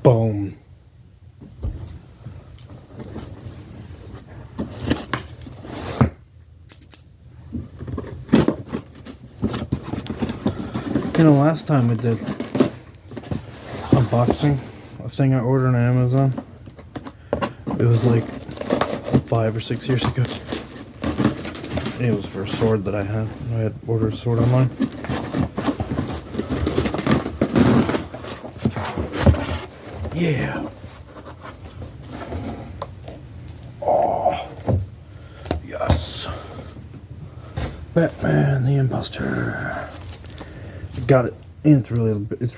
Boom. You know, last time I did unboxing a thing I ordered on Amazon, it was like 5 or 6 years ago. It was for a sword that I had ordered a sword online. Yeah. Oh. Yes. Batman the Imposter. Got it. And it's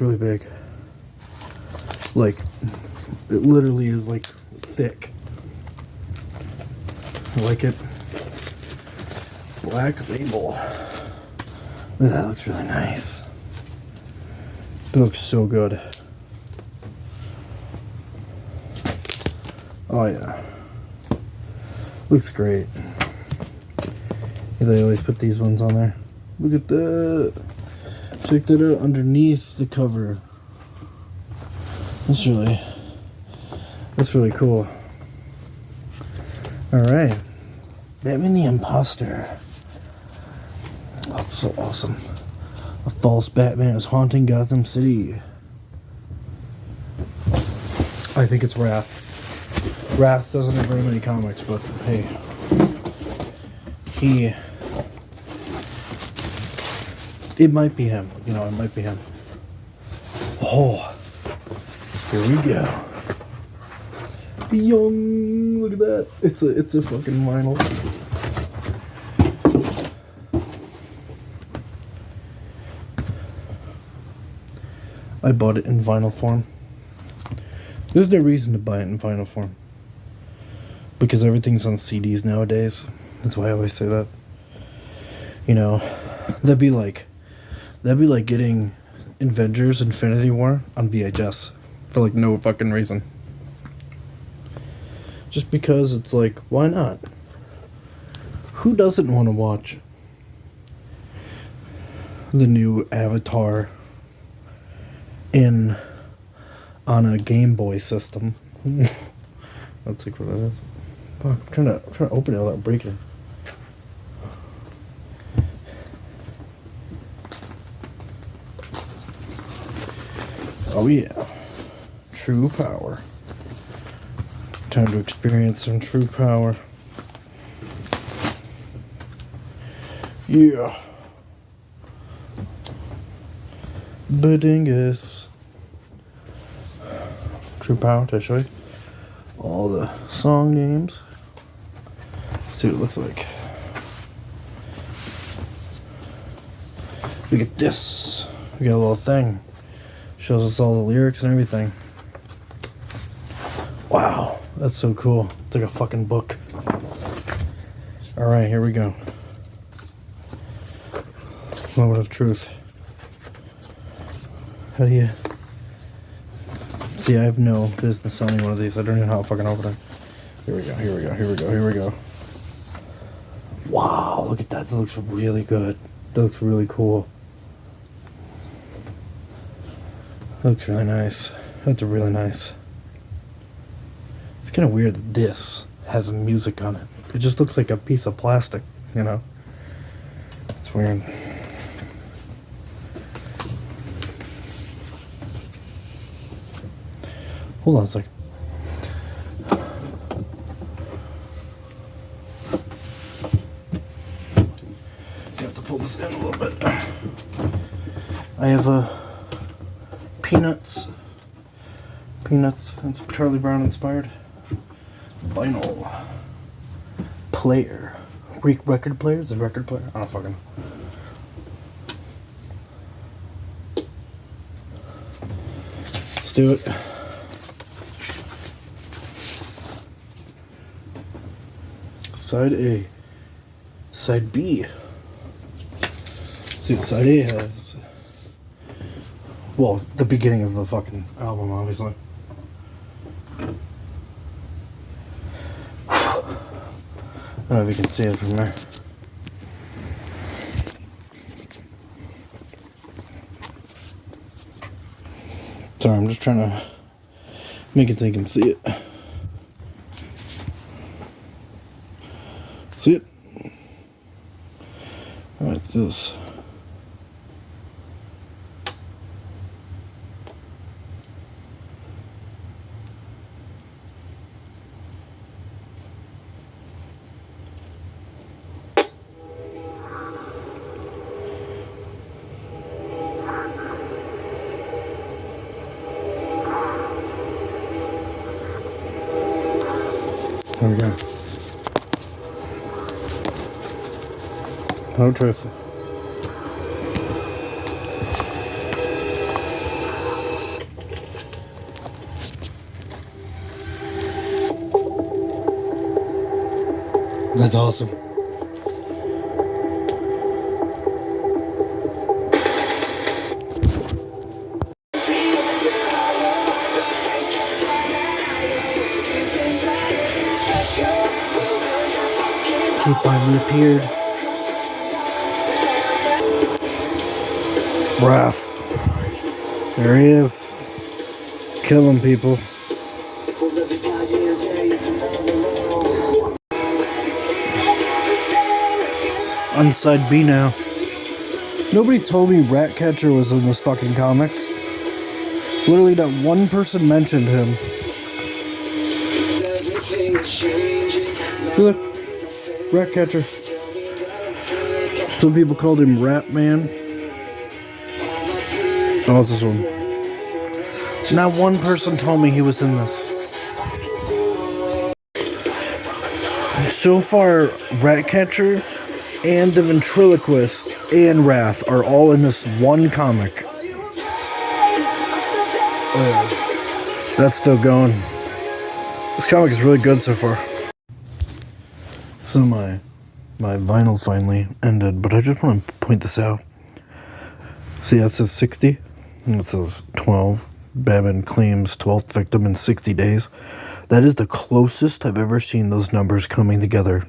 really big. Like, it literally is like thick. I like it. Black label. That looks really nice. It looks so good. Oh yeah. Looks great. They always put these ones on there. Look at that. Check that out underneath the cover. That's really cool. Alright. Batman the Imposter. That's so awesome. A false Batman is haunting Gotham City. I think it's Wrath. Wrath doesn't have very many comics, but hey. It might be him. You know, it might be him. Oh. Here we go. Young, look at that. It's a fucking vinyl. I bought it in vinyl form. There's no reason to buy it in vinyl form. Because everything's on CDs nowadays. That's why I always say that. You know, that'd be like getting Avengers Infinity War on VHS for like no fucking reason. Just because it's like, why not? Who doesn't want to watch the new Avatar on a Game Boy system? That's like what it is. Fuck, I'm trying to open it without breaking it. Oh yeah. True power. Time to experience some true power. Yeah. Badingus. True power, did I show you? All the song names. Let's see what it looks like. Look at this. We got a little thing. Shows us all the lyrics and everything. Wow, that's so cool. It's like a fucking book. Alright, here we go. Moment of truth. How do you... See, I have no business owning one of these. I don't even know how to fucking open it. Here we go, here we go, here we go, here we go. Wow, look at that. That looks really good. That looks really cool. That looks really nice. That's really nice. It's kind of weird that this has music on it. It just looks like a piece of plastic, you know? It's weird. Hold on a second. You have to pull this in a little bit. I have Peanuts. It's Charlie Brown inspired. Vinyl player. Record player? Is it a record player? I don't fucking know. Let's do it. Side A. Side B. Let's see what side A has. Well, the beginning of the fucking album, obviously. I don't know if you can see it from there. Sorry, I'm just trying to Make it so you can see it. See it? Alright, it's this. There we go. No truth. That's awesome. He finally appeared. Wrath. There he is. Killing people. On side B now. Nobody told me Ratcatcher was in this fucking comic. Literally not one person mentioned him. Look. Ratcatcher. Some people called him Rat Man. Oh, it's this one. Not one person told me he was in this. So far, Ratcatcher and the Ventriloquist and Wrath are all in this one comic. That's still going. This comic is really good so far. So my vinyl finally ended, but I just want to point this out. See, that says 60, and it says 12. Batman claims 12th victim in 60 days. That is the closest I've ever seen those numbers coming together.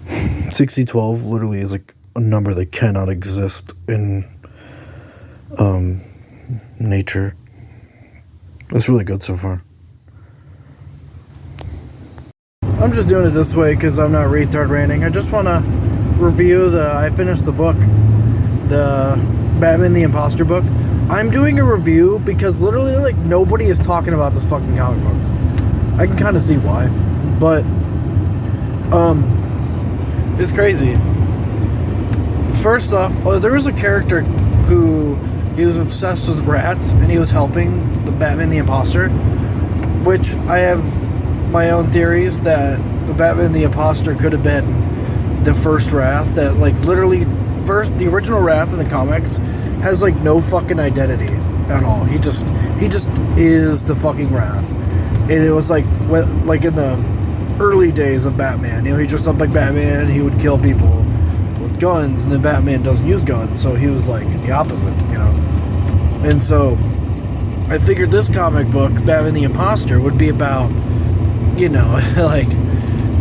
6012 literally is like a number that cannot exist in nature. That's really good so far. I'm just doing it this way because I'm not retard ranting. I just want to review I finished the book, the Batman the Imposter book. I'm doing a review because literally like nobody is talking about this fucking comic book. I can kind of see why, but it's crazy. First off, there was a character who he was obsessed with rats and he was helping the Batman the Imposter, which I have my own theories that the Batman the Imposter could have been the first Wrath, that like literally the original Wrath in the comics has like no fucking identity at all. He just is the fucking Wrath. And it was like in the early days of Batman, you know, he dressed up like Batman and he would kill people with guns, and then Batman doesn't use guns, so he was like the opposite, you know. And so I figured this comic book, Batman the Imposter, would be about, you know, like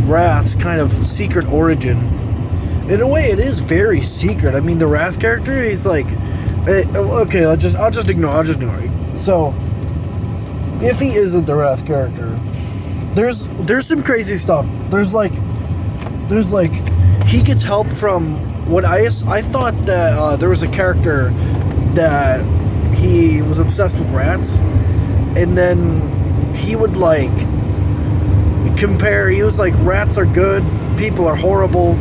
Wrath's kind of secret origin. In a way, it is very secret. I mean, the Wrath character, he's like, okay, I'll just ignore it. So, if he isn't the Wrath character, there's some crazy stuff. There's like he gets help from what I thought that there was a character that he was obsessed with rats, and then he would like compare. He was like, rats are good, people are horrible,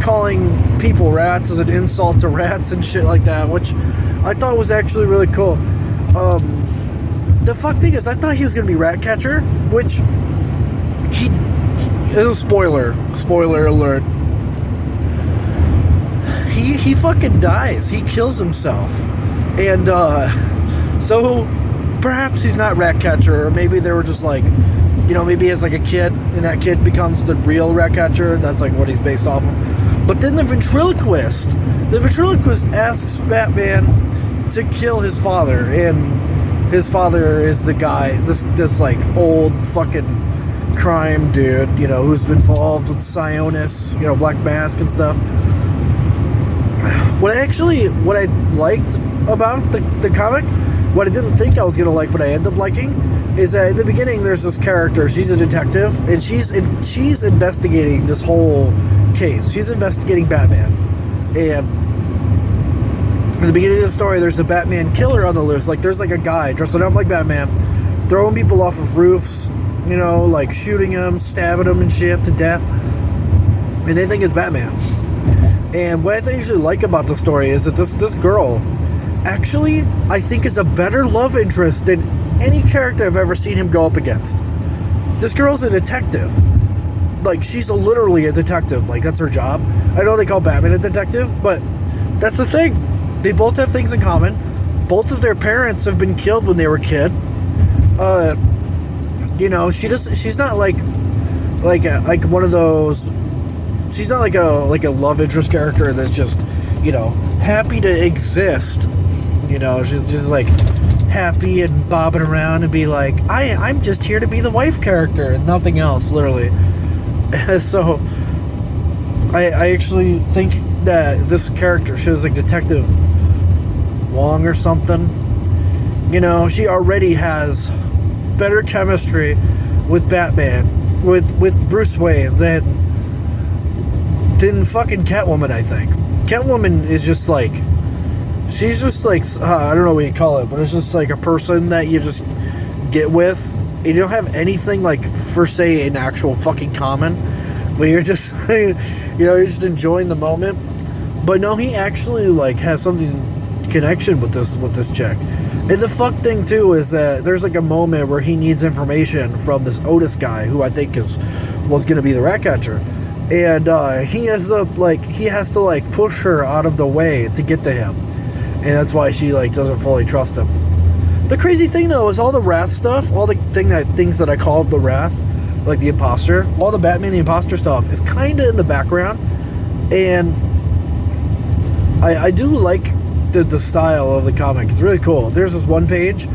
calling people rats as an insult to rats and shit like that, which I thought was actually really cool. The fuck thing is, I thought he was gonna be Ratcatcher, which he is a spoiler alert. He fucking dies. He kills himself, and so perhaps he's not Ratcatcher, or maybe they were just like, you know, maybe he has like a kid, and that kid becomes the real Ratcatcher. That's like what he's based off of. But then the ventriloquist asks Batman to kill his father, and his father is the guy, this like old fucking crime dude, you know, who's been involved with Sionis, you know, Black Mask and stuff. What I liked about the comic what I didn't think I was gonna like, but I end up liking, is that in the beginning there's this character. She's a detective, and she's investigating this whole case. She's investigating Batman, and in the beginning of the story, there's a Batman killer on the loose. Like, there's like a guy dressing up like Batman, throwing people off of roofs, you know, like shooting them, stabbing them and shit to death, and they think it's Batman. And what I actually like about the story is that this girl, actually, I think is a better love interest than any character I've ever seen him go up against. This girl's a detective. Like, she's literally a detective. Like, that's her job. I know they call Batman a detective, but that's the thing. They both have things in common. Both of their parents have been killed when they were a kid. You know, she's not like one of those. She's not like a love interest character that's just, you know, happy to exist. You know, she's just like happy and bobbing around and be like, I'm just here to be the wife character and nothing else, literally. So I actually think that this character, she was like Detective Wong or something. You know, she already has better chemistry with Batman, with Bruce Wayne than fucking Catwoman, I think. Catwoman is just like, she's just like, I don't know what you call it, but it's just like a person that you just get with. And you don't have anything like, per se, in actual fucking common, but you're just, you know, you're just enjoying the moment. But no, he actually like has something connection with this chick. And the fuck thing too is that there's like a moment where he needs information from this Otis guy, who I think was gonna be the Ratcatcher. And he ends up like, he has to like push her out of the way to get to him, and that's why she like doesn't fully trust him. The crazy thing though is all the Wrath stuff, all the things that I call the Wrath, like the Imposter, all the Batman the Imposter stuff is kind of in the background, and I do like the style of the comic. It's really cool. There's this one page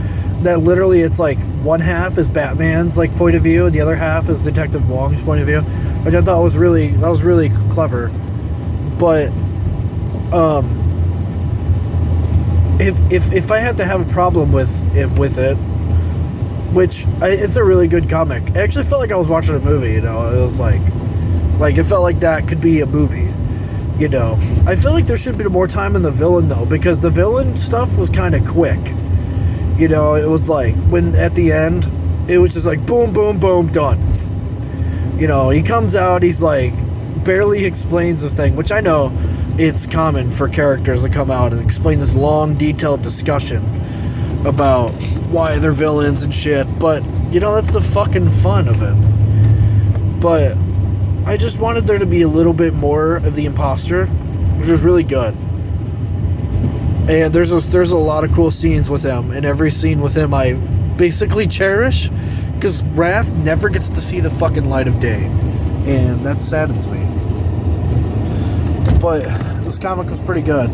that literally, it's like one half is Batman's like point of view and the other half is Detective Wong's point of view, which I thought was really clever. But if I had to have a problem with it, which it's a really good comic. I actually felt like I was watching a movie. You know, it was like it felt like that could be a movie. You know, I feel like there should be more time in the villain though, because the villain stuff was kind of quick. You know, it was like, when at the end, it was just like boom, boom, boom, done. You know, he comes out, he's like, barely explains this thing, which I know it's common for characters to come out and explain this long, detailed discussion about why they're villains and shit, but, you know, that's the fucking fun of it. But I just wanted there to be a little bit more of the Imposter, which was really good. And there's a lot of cool scenes with him, and every scene with him I basically cherish, because Wrath never gets to see the fucking light of day, and that saddens me. But this comic was pretty good.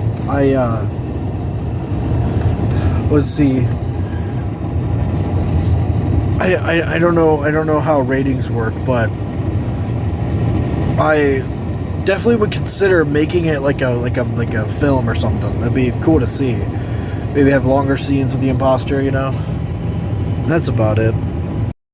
Let's see. I don't know how ratings work, but I definitely would consider making it like a film or something. That'd be cool to see. Maybe have longer scenes with the Imposter, you know. And that's about it.